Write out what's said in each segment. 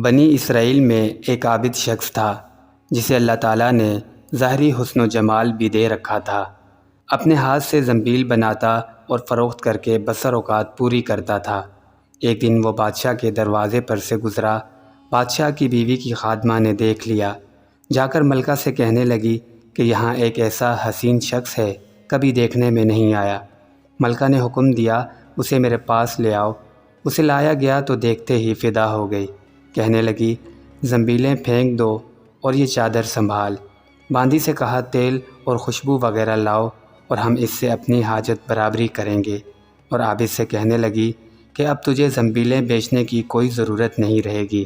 بنی اسرائیل میں ایک عابد شخص تھا جسے اللہ تعالیٰ نے ظاہری حسن و جمال بھی دے رکھا تھا۔ اپنے ہاتھ سے زنبیل بناتا اور فروخت کر کے بسر اوقات پوری کرتا تھا۔ ایک دن وہ بادشاہ کے دروازے پر سے گزرا۔ بادشاہ کی بیوی کی خادمہ نے دیکھ لیا، جا کر ملکہ سے کہنے لگی کہ یہاں ایک ایسا حسین شخص ہے، کبھی دیکھنے میں نہیں آیا۔ ملکہ نے حکم دیا اسے میرے پاس لے آؤ۔ اسے لایا گیا تو دیکھتے ہی فدا ہو گئی۔ کہنے لگی زنبیلیں پھینک دو اور یہ چادر سنبھال۔ باندی سے کہا تیل اور خوشبو وغیرہ لاؤ اور ہم اس سے اپنی حاجت برابری کریں گے۔ اور عابد سے کہنے لگی کہ اب تجھے زنبیلیں بیچنے کی کوئی ضرورت نہیں رہے گی۔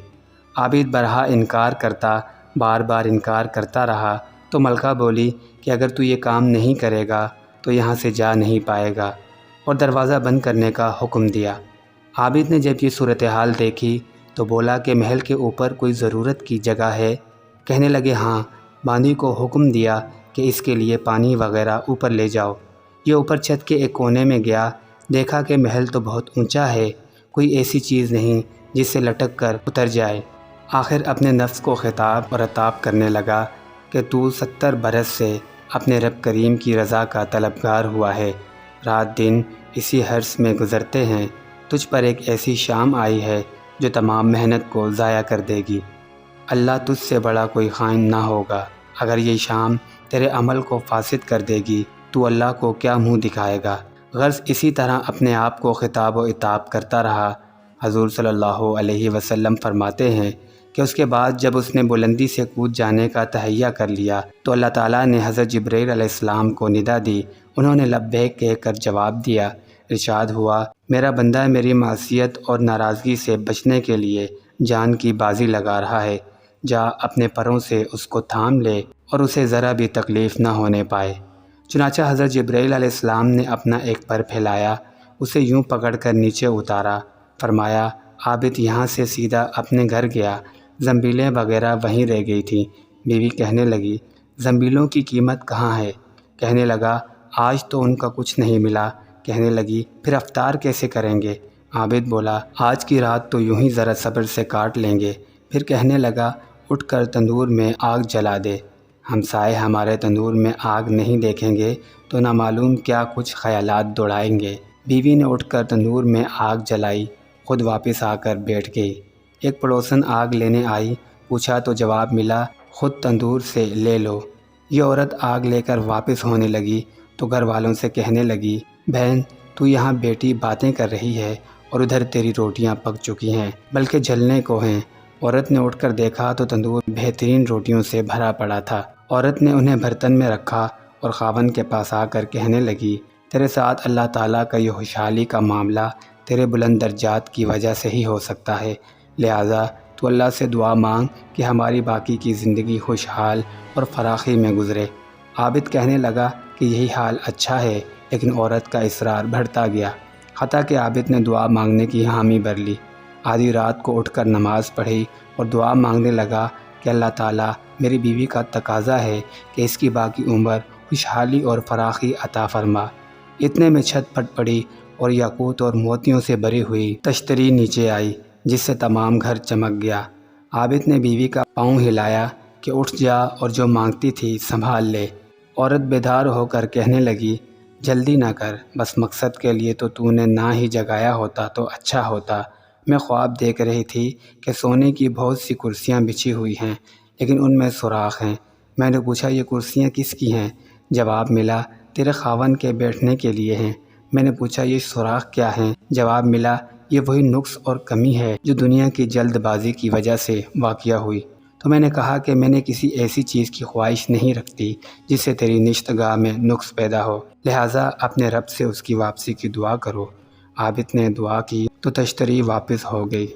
عابد برہا انکار کرتا، بار بار انکار کرتا رہا تو ملکہ بولی کہ اگر تو یہ کام نہیں کرے گا تو یہاں سے جا نہیں پائے گا، اور دروازہ بند کرنے کا حکم دیا۔ عابد نے جب یہ صورتحال دیکھی تو بولا کہ محل کے اوپر کوئی ضرورت کی جگہ ہے؟ کہنے لگے ہاں۔ باندی کو حکم دیا کہ اس کے لیے پانی وغیرہ اوپر لے جاؤ۔ یہ اوپر چھت کے ایک کونے میں گیا، دیکھا کہ محل تو بہت اونچا ہے، کوئی ایسی چیز نہیں جس سے لٹک کر اتر جائے۔ آخر اپنے نفس کو خطاب اور عتاب کرنے لگا کہ تو 70 برس سے اپنے رب کریم کی رضا کا طلبگار ہوا ہے، رات دن اسی حرص میں گزرتے ہیں، تجھ پر ایک ایسی شام آئی ہے جو تمام محنت کو ضائع کر دے گی۔ اللہ تجھ سے بڑا کوئی خائن نہ ہوگا۔ اگر یہ شام تیرے عمل کو فاسد کر دے گی تو اللہ کو کیا منہ دکھائے گا؟ غرض اسی طرح اپنے آپ کو خطاب و عتاب کرتا رہا۔ حضور صلی اللہ علیہ وسلم فرماتے ہیں کہ اس کے بعد جب اس نے بلندی سے کود جانے کا تہیہ کر لیا تو اللہ تعالیٰ نے حضرت جبرائیل علیہ السلام کو ندا دی۔ انہوں نے لبیک کہہ کر جواب دیا۔ ارشاد ہوا میرا بندہ میری معصیت اور ناراضگی سے بچنے کے لیے جان کی بازی لگا رہا ہے، جا اپنے پروں سے اس کو تھام لے اور اسے ذرا بھی تکلیف نہ ہونے پائے۔ چنانچہ حضرت جبرائیل علیہ السلام نے اپنا ایک پر پھیلایا، اسے یوں پکڑ کر نیچے اتارا۔ فرمایا عابد یہاں سے سیدھا اپنے گھر گیا، زنبیلیں وغیرہ وہیں رہ گئی تھیں۔ بیوی کہنے لگی زنبیلوں کی قیمت کہاں ہے؟ کہنے لگا آج تو ان کا کچھ نہیں ملا۔ کہنے لگی پھر افطار کیسے کریں گے؟ عابد بولا آج کی رات تو یوں ہی ذرا صبر سے کاٹ لیں گے۔ پھر کہنے لگا اٹھ کر تندور میں آگ جلا دے، ہمسائے ہمارے تندور میں آگ نہیں دیکھیں گے تو نہ معلوم کیا کچھ خیالات دوڑائیں گے۔ بیوی نے اٹھ کر تندور میں آگ جلائی، خود واپس آ کر بیٹھ گئی۔ ایک پڑوسن آگ لینے آئی، پوچھا تو جواب ملا خود تندور سے لے لو۔ یہ عورت آگ لے کر واپس ہونے لگی تو گھر والوں سے کہنے لگی بہن تو یہاں بیٹی باتیں کر رہی ہے اور ادھر تیری روٹیاں پک چکی ہیں بلکہ جلنے کو ہیں۔ عورت نے اٹھ کر دیکھا تو تندور بہترین روٹیوں سے بھرا پڑا تھا۔ عورت نے انہیں برتن میں رکھا اور خاوند کے پاس آ کر کہنے لگی تیرے ساتھ اللہ تعالیٰ کا یہ خوشحالی کا معاملہ تیرے بلند درجات کی وجہ سے ہی ہو سکتا ہے، لہٰذا تو اللہ سے دعا مانگ کہ ہماری باقی کی زندگی خوشحال اور فراخی میں گزرے۔ عابد کہنے لگا کہ یہی حال اچھا ہے، لیکن عورت کا اصرار بڑھتا گیا، حتیٰ کہ عابد نے دعا مانگنے کی حامی بھر لی۔ آدھی رات کو اٹھ کر نماز پڑھی اور دعا مانگنے لگا کہ اللہ تعالیٰ میری بیوی کا تقاضا ہے کہ اس کی باقی عمر خوشحالی اور فراخی عطا فرما۔ اتنے میں چھت پھٹ پڑی اور یاقوت اور موتیوں سے بھری ہوئی تشتری نیچے آئی جس سے تمام گھر چمک گیا۔ عابد نے بیوی کا پاؤں ہلایا کہ اٹھ جا اور جو مانگتی تھی سنبھال لے۔ عورت بیدار ہو کر کہنے لگی جلدی نہ کر، بس مقصد کے لیے تو نے نہ ہی جگایا ہوتا تو اچھا ہوتا۔ میں خواب دیکھ رہی تھی کہ سونے کی بہت سی کرسیاں بچھی ہوئی ہیں لیکن ان میں سوراخ ہیں۔ میں نے پوچھا یہ کرسیاں کس کی ہیں؟ جواب ملا تیرے خاوند کے بیٹھنے کے لیے ہیں۔ میں نے پوچھا یہ سوراخ کیا ہیں؟ جواب ملا یہ وہی نقص اور کمی ہے جو دنیا کی جلد بازی کی وجہ سے واقع ہوئی۔ تو میں نے کہا کہ میں نے کسی ایسی چیز کی خواہش نہیں رکھتی جس سے تیری نشتگاہ میں نقص پیدا ہو، لہٰذا اپنے رب سے اس کی واپسی کی دعا کرو۔ عابد نے دعا کی تو تشتری واپس ہو گئی۔